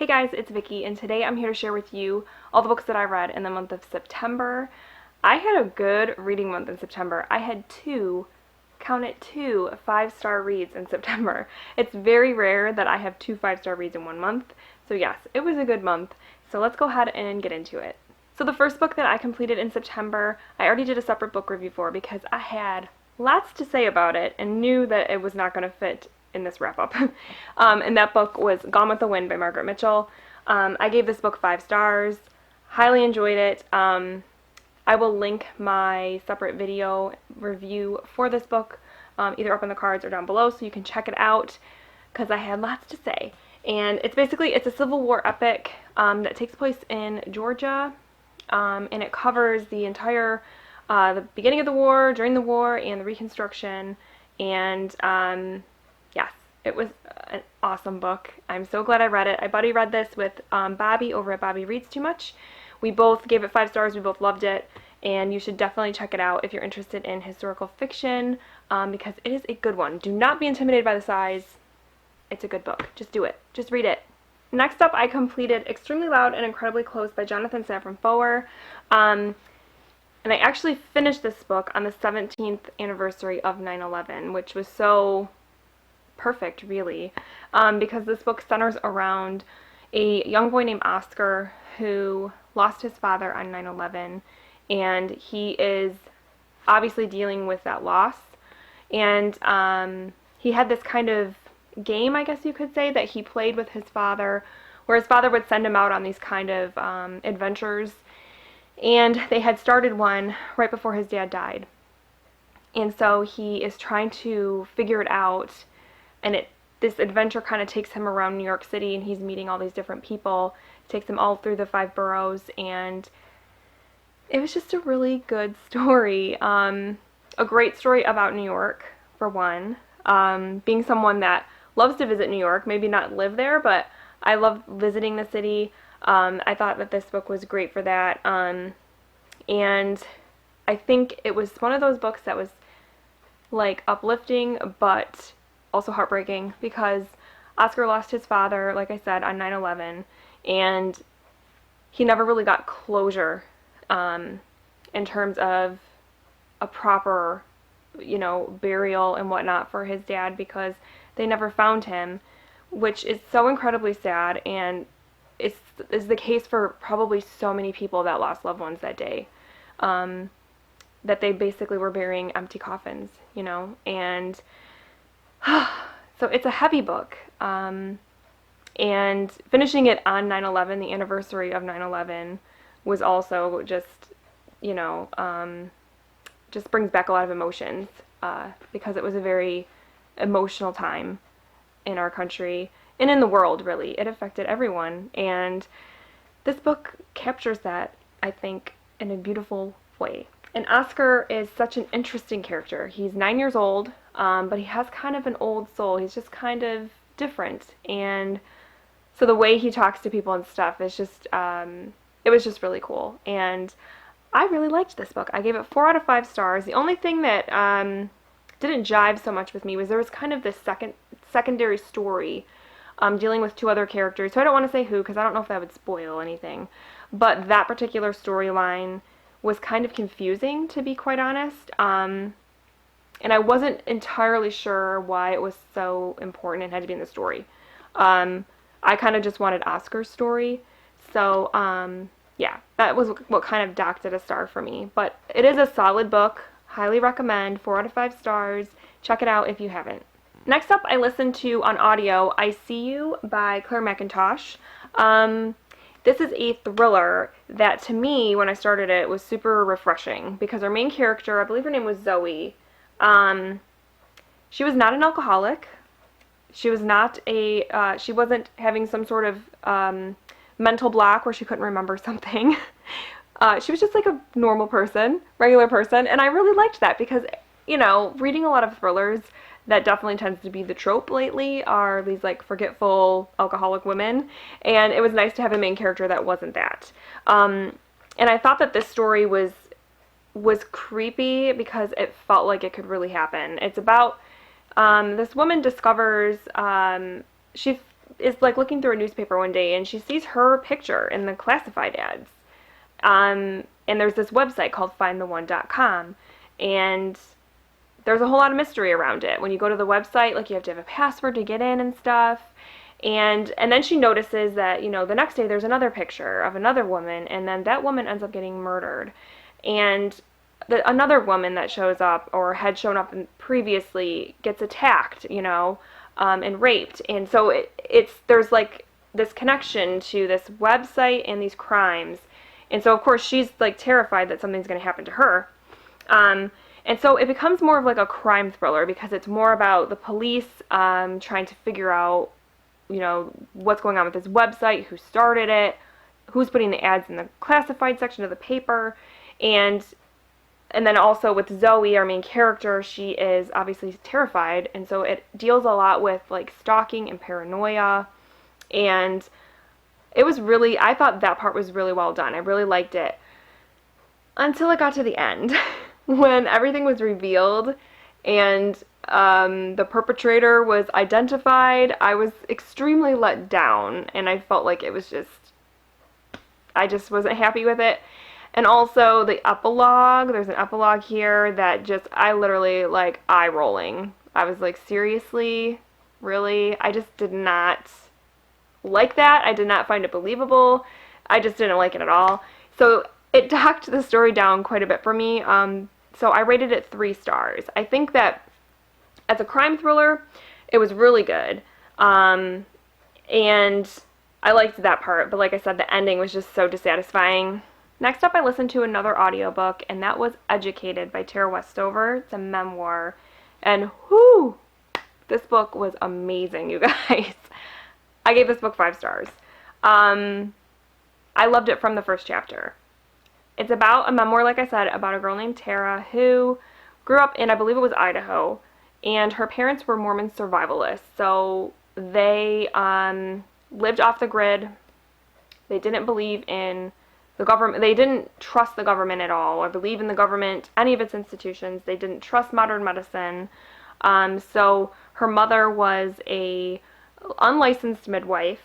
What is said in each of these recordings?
guys, it's Vicky, and today I'm here to share with you all the books that I read in the month of September. I had a good reading month in September. I had count it, two 5-star reads in September. It's very rare that I have two 5-star reads in one month, so yes, it was a good month. So let's go ahead and get into it. So the first book that I completed in September, I already did a separate book review for because I had lots to say about it and knew that it was not going to fit in this wrap-up. And that book was Gone with the Wind by Margaret Mitchell. I gave this book 5 stars. Highly enjoyed it. I will link my separate video review for this book either up in the cards or down below so you can check it out because I had lots to say. And it's a Civil War epic that takes place in Georgia, and it covers the entire the beginning of the war, during the war, and the Reconstruction. And yes, it was an awesome book. I'm so glad I read it. I buddy read this with Bobbi over at Bobbi Reads Too Much. We both gave it 5 stars. We both loved it, and you should definitely check it out if you're interested in historical fiction because it is a good one. Do not be intimidated by the size. It's a good book. Just do it. Just read it. Next up, I completed Extremely Loud and Incredibly Close by Jonathan Safran Foer. And I actually finished this book on the 17th anniversary of 9/11, which was so perfect, really, because this book centers around a young boy named Oscar who lost his father on 9/11, and he is obviously dealing with that loss. And he had this kind of game, I guess you could say, that he played with his father, where his father would send him out on these kind of adventures. And they had started one right before his dad died. And so he is trying to figure it out, and this adventure kind of takes him around New York City, and he's meeting all these different people. It takes him all through the 5 boroughs, and it was just a really good story. A great story about New York, for one. Being someone that loves to visit New York, maybe not live there, but I love visiting the city. I thought that this book was great for that, and I think it was one of those books that was like uplifting but also heartbreaking because Oscar lost his father, like I said, on 9/11, and he never really got closure in terms of a proper, burial and whatnot for his dad because they never found him, which is so incredibly sad, and is the case for probably so many people that lost loved ones that day, that they basically were burying empty coffins, and so it's a heavy book, and finishing it on 9/11, the anniversary of 9/11, was also just, just brings back a lot of emotions, because it was a very emotional time in our country and in the world, really. It affected everyone, and this book captures that, I think, in a beautiful way. And Oscar is such an interesting character. He's 9 years old, but he has kind of an old soul. He's just kind of different, and so the way he talks to people and stuff is just, it was just really cool, and I really liked this book. I gave it 4 out of 5 stars. The only thing that didn't jive so much with me was there was kind of this secondary story dealing with 2 other characters. So I don't want to say who because I don't know if that would spoil anything. But that particular storyline was kind of confusing, to be quite honest. And I wasn't entirely sure why it was so important and had to be in the story. I kind of just wanted Oscar's story. So, yeah, that was what kind of docked it a star for me. But it is a solid book. Highly recommend. 4 out of 5 stars. Check it out if you haven't. Next up, I listened to on audio I See You by Claire McIntosh. This is a thriller that, to me, when I started it, was super refreshing because our main character, I believe her name was Zoe, she was not an alcoholic. She was not she wasn't having some sort of mental block where she couldn't remember something. She was just like a normal person, regular person, and I really liked that because, reading a lot of thrillers, that definitely tends to be the trope lately, are these like forgetful alcoholic women, and it was nice to have a main character that wasn't that. And I thought that this story was creepy because it felt like it could really happen. It's about this woman discovers she is like looking through a newspaper one day and she sees her picture in the classified ads. And there's this website called findtheone.com, and there's a whole lot of mystery around it. When you go to the website, like, you have to have a password to get in and stuff. And then she notices that, the next day there's another picture of another woman, and then that woman ends up getting murdered. And another woman that shows up, or had shown up previously, gets attacked, and raped. And so there's like this connection to this website and these crimes. And so, of course, she's like terrified that something's going to happen to her. And so it becomes more of like a crime thriller, because it's more about the police trying to figure out, what's going on with this website, who started it, who's putting the ads in the classified section of the paper. And then also with Zoe, our main character, she is obviously terrified. And so it deals a lot with like stalking and paranoia. And I thought that part was really well done. I really liked it. Until it got to the end, when everything was revealed and the perpetrator was identified. I was extremely let down, and I felt like I just wasn't happy with it. And also the epilogue, there's an epilogue here that I literally, like, eye rolling. I was like, seriously? Really? I just did not like that. I did not find it believable. I just didn't like it at all. So it knocked the story down quite a bit for me. So I rated it 3 stars. I think that as a crime thriller, it was really good. And I liked that part, but like I said, the ending was just so dissatisfying. Next up, I listened to another audiobook, and that was Educated by Tara Westover. It's a memoir. And whoo, this book was amazing, you guys. I gave this book 5 stars. I loved it from the first chapter. It's about a memoir, like I said, about a girl named Tara who grew up in, I believe it was Idaho, and her parents were Mormon survivalists. So they lived off the grid. They didn't believe in the government. They didn't trust the government at all, or believe in the government, any of its institutions. They didn't trust modern medicine. So her mother was a unlicensed midwife,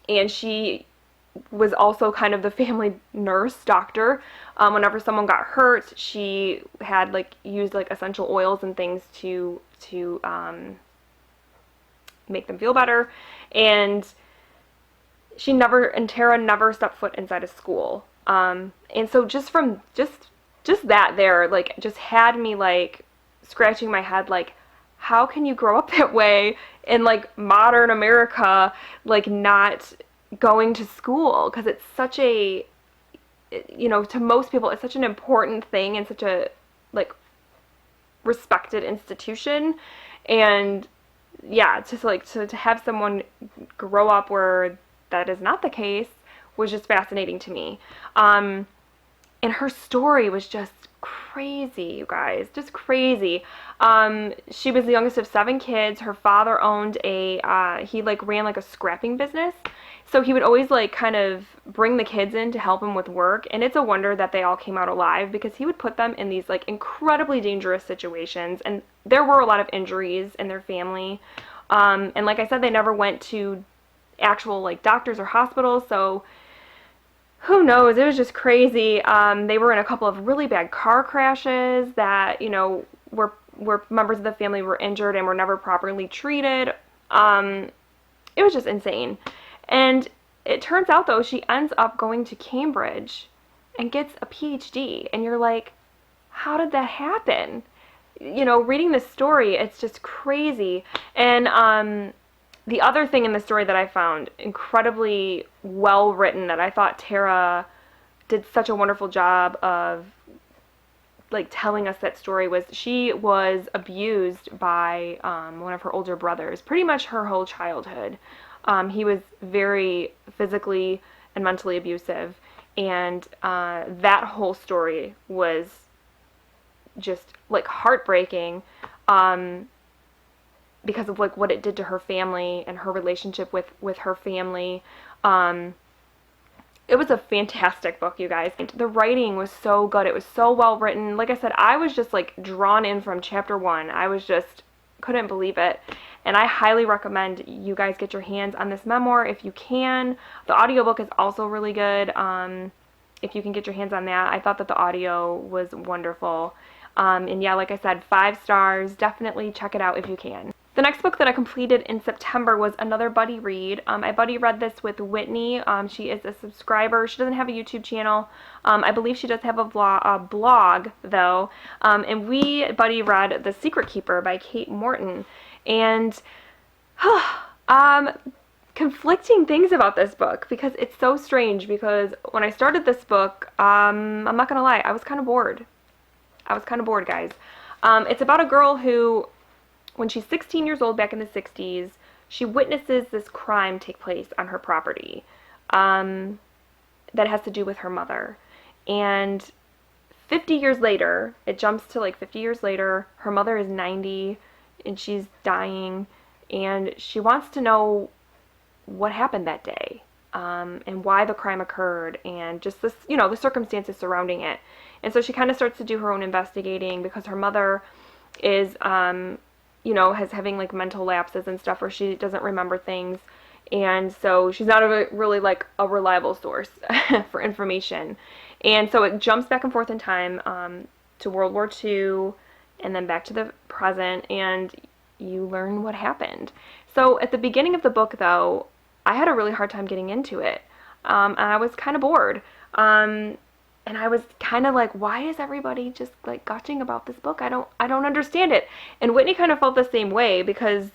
and she was also kind of the family nurse, doctor. Whenever someone got hurt, she had used essential oils and things to make them feel better. And Tara never stepped foot inside a school. And so just that there, just had me scratching my head, how can you grow up that way in modern America, not going to school? Because it's such a, to most people, it's such an important thing and such a respected institution. And yeah, just to have someone grow up where that is not the case was just fascinating to me. And her story was just crazy, you guys, just crazy. She was the youngest of 7 kids. Her father owned he ran a scrapping business. So he would always kind of bring the kids in to help him with work. And it's a wonder that they all came out alive, because he would put them in these incredibly dangerous situations. And there were a lot of injuries in their family. And like I said, they never went to actual doctors or hospitals. So who knows? It was just crazy. They were in a couple of really bad car crashes that, where members of the family were injured and were never properly treated. It was just insane. And it turns out, though, she ends up going to Cambridge and gets a PhD. And you're like, how did that happen? Reading this story, it's just crazy. And the other thing in the story that I found incredibly well written, that I thought Tara did such a wonderful job of telling us that story, was she was abused by one of her older brothers pretty much her whole childhood. He was very physically and mentally abusive, and that whole story was just heartbreaking, because of what it did to her family and her relationship with her family. It was a fantastic book, you guys. The writing was so good. It was so well written. Like I said, I was just drawn in from chapter 1. I was just couldn't believe it. and I highly recommend you guys get your hands on this memoir if you can. The audiobook is also really good. If you can get your hands on that. I thought that the audio was wonderful. And yeah, like I said, 5 stars. Definitely check it out if you can. The next book that I completed in September was another buddy read. I buddy read this with Whitney. She is a subscriber. She doesn't have a YouTube channel. I believe she does have a blog though. And we buddy read The Secret Keeper by Kate Morton. And conflicting things about this book because it's so strange, because when I started this book, I'm not gonna lie, I was kind of bored. Guys. It's about a girl who, when she's 16 years old back in the 60s, she witnesses this crime take place on her property that has to do with her mother. And 50 years later, it jumps to like 50 years later, her mother is 90 and she's dying, and she wants to know what happened that day, and why the crime occurred, and just this, the circumstances surrounding it. And so she kind of starts to do her own investigating, because her mother is, has having like mental lapses and stuff where she doesn't remember things. And so she's not really like a reliable source for information. And so it jumps back and forth in time to World War II and then back to the present, and you learn what happened. So at the beginning of the book, though, I had a really hard time getting into it. And I was kind of bored. And I was kind of like, why is everybody just like gushing about this book? I don't understand it. And Whitney kind of felt the same way, because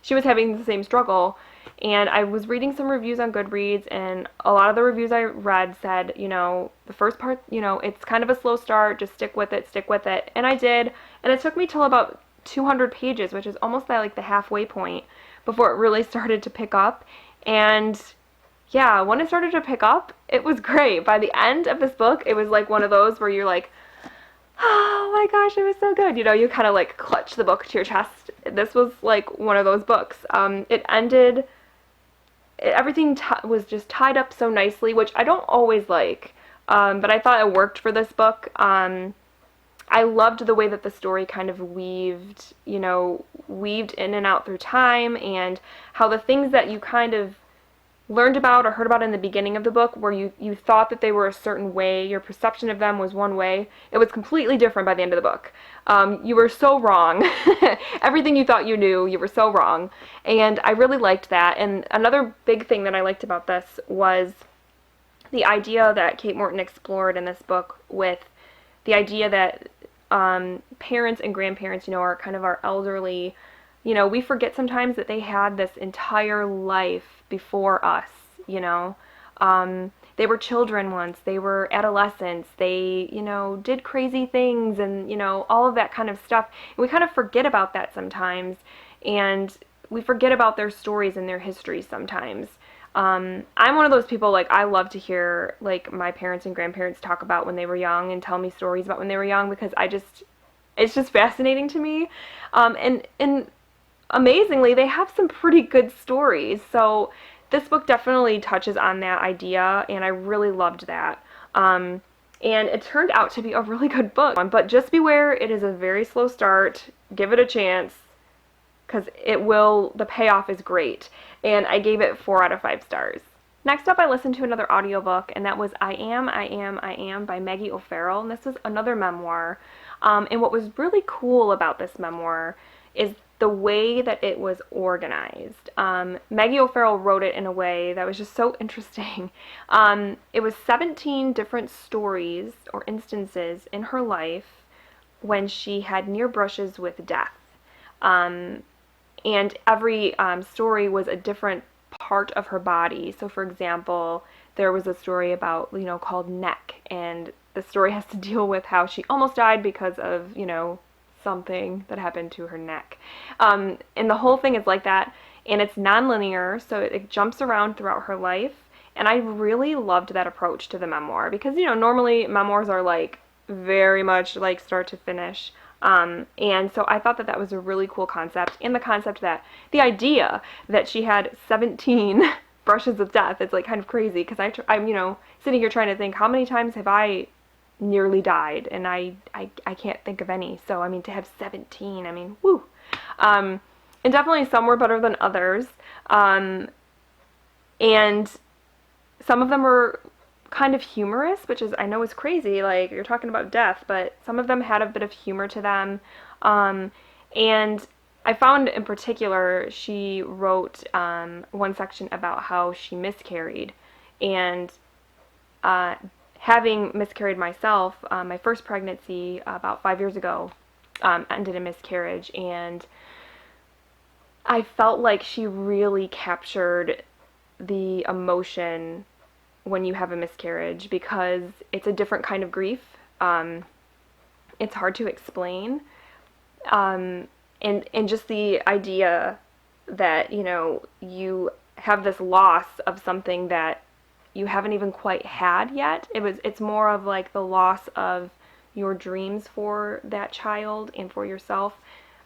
she was having the same struggle. And I was reading some reviews on Goodreads, and a lot of the reviews I read said, the first part, it's kind of a slow start, just stick with it. And I did. And it took me till about 200 pages, which is almost like the halfway point, before it really started to pick up. And yeah, when it started to pick up, it was great. By the end of this book, it was like one of those where you're like, oh my gosh, it was so good. You kind of like clutch the book to your chest. This was like one of those books. It ended, everything was just tied up so nicely, which I don't always like, but I thought it worked for this book. I loved the way that the story kind of weaved in and out through time, and how the things that you kind of learned about or heard about in the beginning of the book, where you thought that they were a certain way, your perception of them was one way, it was completely different by the end of the book. You were so wrong. Everything you thought you knew, you were so wrong. And I really liked that. And another big thing that I liked about this was the idea that Kate Morton explored in this book, with the idea that parents and grandparents, are kind of our elderly. We forget sometimes that they had this entire life before us. They were children once, they were adolescents, they, did crazy things, and, all of that kind of stuff. And we kind of forget about that sometimes, and we forget about their stories and their histories sometimes. I'm one of those people, like, I love to hear, like, my parents and grandparents talk about when they were young and tell me stories about when they were young, because it's just fascinating to me. And amazingly, they have some pretty good stories. So this book definitely touches on that idea, and I really loved that. And it turned out to be a really good book. But just beware, it is a very slow start. Give it a chance, because the payoff is great. And I gave it 4 out of 5 stars. Next up, I listened to another audiobook, and that was I Am by Maggie O'Farrell. And this was another memoir. And what was really cool about this memoir is the way that it was organized. Maggie O'Farrell wrote it in a way that was just so interesting. It was 17 different stories or instances in her life when she had near brushes with death. And every story was a different part of her body. So for example, there was a story about, called Neck, and the story has to deal with how she almost died because of, something that happened to her neck. And the whole thing is like that, and it's non-linear, so it jumps around throughout her life. And I really loved that approach to the memoir, because, normally memoirs are like very much like start to finish. And so I thought that that was a really cool concept, and the idea that she had 17 brushes of death, it's like kind of crazy, because I'm, sitting here trying to think, how many times have I nearly died, and I can't think of any. So, to have 17, woo. And definitely some were better than others. And some of them were kind of humorous, which is, I know, is crazy. Like, you're talking about death, but some of them had a bit of humor to them. And I found in particular, she wrote one section about how she miscarried. And having miscarried myself, my first pregnancy about 5 years ago ended in miscarriage. And I felt like she really captured the emotion when you have a miscarriage, because it's a different kind of grief. It's hard to explain. And just the idea that, you have this loss of something that you haven't even quite had yet. It's more of like the loss of your dreams for that child and for yourself.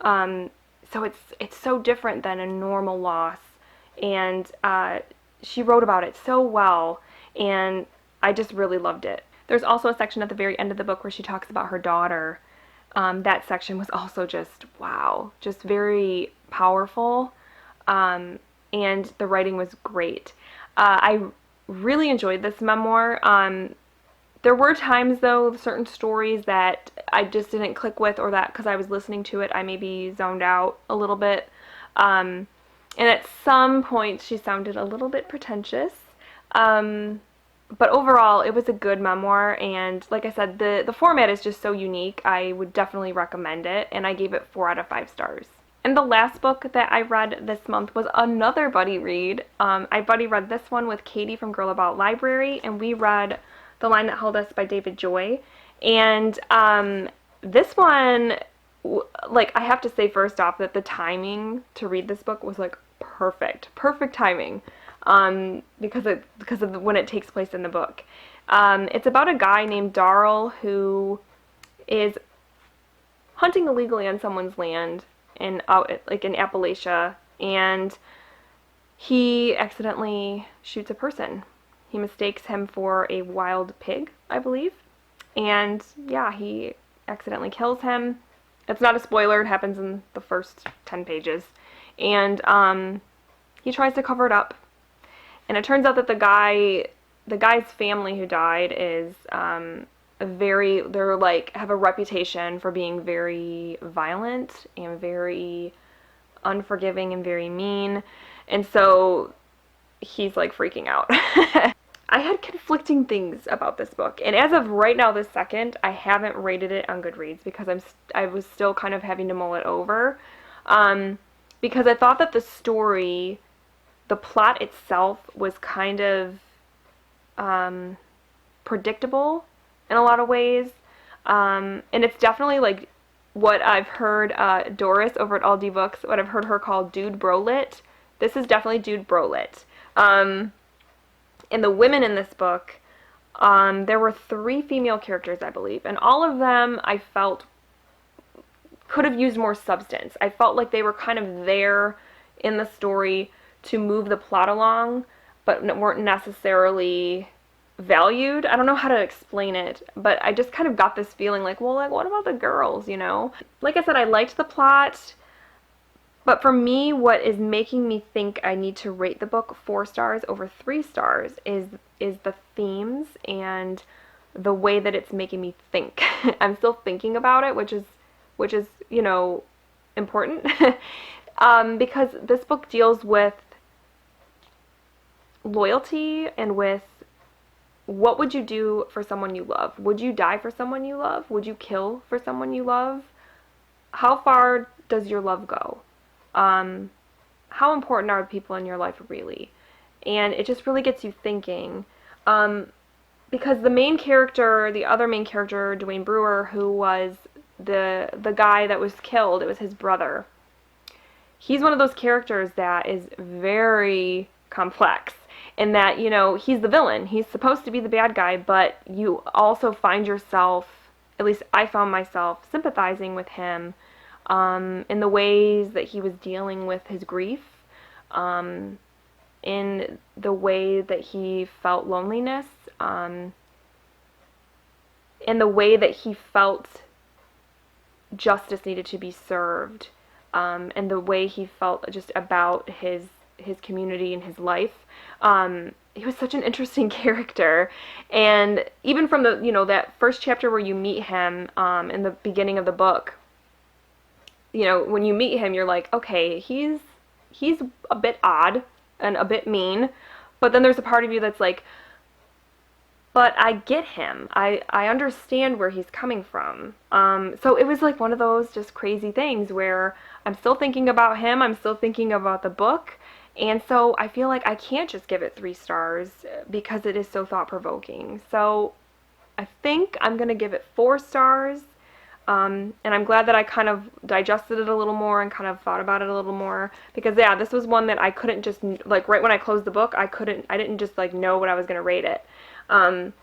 So it's so different than a normal loss. And she wrote about it so well, and I just really loved it. There's also a section at the very end of the book where she talks about her daughter. That section was also just, wow, just very powerful, and the writing was great. I really enjoyed this memoir. There were times, though, certain stories that I just didn't click with, or that because I was listening to it, I maybe zoned out a little bit. And at some points, she sounded a little bit pretentious. But overall, it was a good memoir, and like I said, the format is just so unique. I would definitely recommend it, and I gave it 4 out of 5 stars. And the last book that I read this month was another buddy read. I buddy read this one with Katie from Girl About Library, and we read The Line That Held Us by David Joy. And this one, like, I have to say first off that the timing to read this book was like perfect timing, because of when it takes place in the book. It's about a guy named Darrell who is hunting illegally on someone's land in Appalachia, and he accidentally shoots a person. He mistakes him for a wild pig, I believe, and yeah, he accidentally kills him. It's not a spoiler, it happens in the first 10 pages. And he tries to cover it up. And it turns out that the guy's family who died is they're like, have a reputation for being very violent and very unforgiving and very mean. And so he's like freaking out. I had conflicting things about this book, and as of right now, this second, I haven't rated it on Goodreads because I was still kind of having to mull it over, because I thought that the plot itself was kind of predictable in a lot of ways, and it's definitely like what I've heard Doris over at Aldi Books, what I've heard her call Dude Brolit. This is definitely Dude Brolit. And the women in this book, there were 3 female characters, I believe, and all of them I felt could have used more substance. I felt like they were kind of there in the story to move the plot along, but weren't necessarily valued. I don't know how to explain it, but I just kind of got this feeling like, well, like, what about the girls, Like I said, I liked the plot. But for me, what is making me think I need to rate the book 4 stars over 3 stars is the themes and the way that it's making me think. I'm still thinking about it, which is important. Because this book deals with loyalty and with what would you do for someone you love? Would you die for someone you love? Would you kill for someone you love? How far does your love go? How important are the people in your life really? And it just really gets you thinking, because the other main character, Dwayne Brewer, who was the guy that was killed, it was his brother. He's one of those characters that is very complex, in that, he's the villain. He's supposed to be the bad guy, but you also find yourself, at least I found myself, sympathizing with him in the ways that he was dealing with his grief, in the way that he felt loneliness, in the way that he felt justice needed to be served. and the way he felt just about his community and his life. He was such an interesting character, and even from the that first chapter where you meet him in the beginning of the book, when you meet him, you're like, okay, he's a bit odd and a bit mean, but then there's a part of you that's like, but I get him. I understand where he's coming from. So it was like one of those just crazy things where I'm still thinking about him. I'm still thinking about the book. And so I feel like I can't just give it 3 stars because it is so thought-provoking. So I think I'm going to give it 4 stars. And I'm glad that I kind of digested it a little more and kind of thought about it a little more, because yeah, this was one that I couldn't just, like, right when I closed the book, I didn't just like know what I was going to rate it. But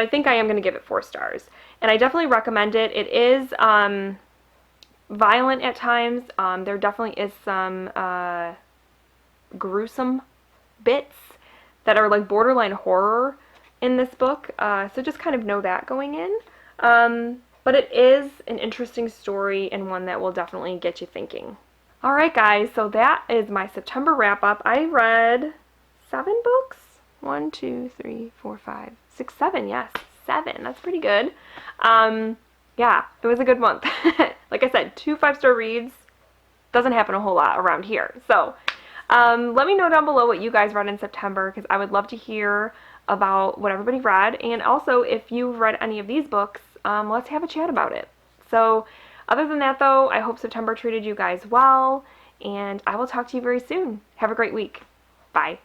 I think I am going to give it 4 stars. And I definitely recommend it. It is violent at times. There definitely is some gruesome bits that are like borderline horror in this book. So just kind of know that going in. But it is an interesting story and one that will definitely get you thinking. Alright guys, so that is my September wrap-up. I read 7 books? 1, 2, 3, 4, 5, 6, 7. Yes, 7. That's pretty good. Yeah, it was a good month. Like I said, 2 5-star reads. Doesn't happen a whole lot around here. So, let me know down below what you guys read in September, because I would love to hear about what everybody read. And also, if you've read any of these books, let's have a chat about it. So, other than that though, I hope September treated you guys well, and I will talk to you very soon. Have a great week. Bye.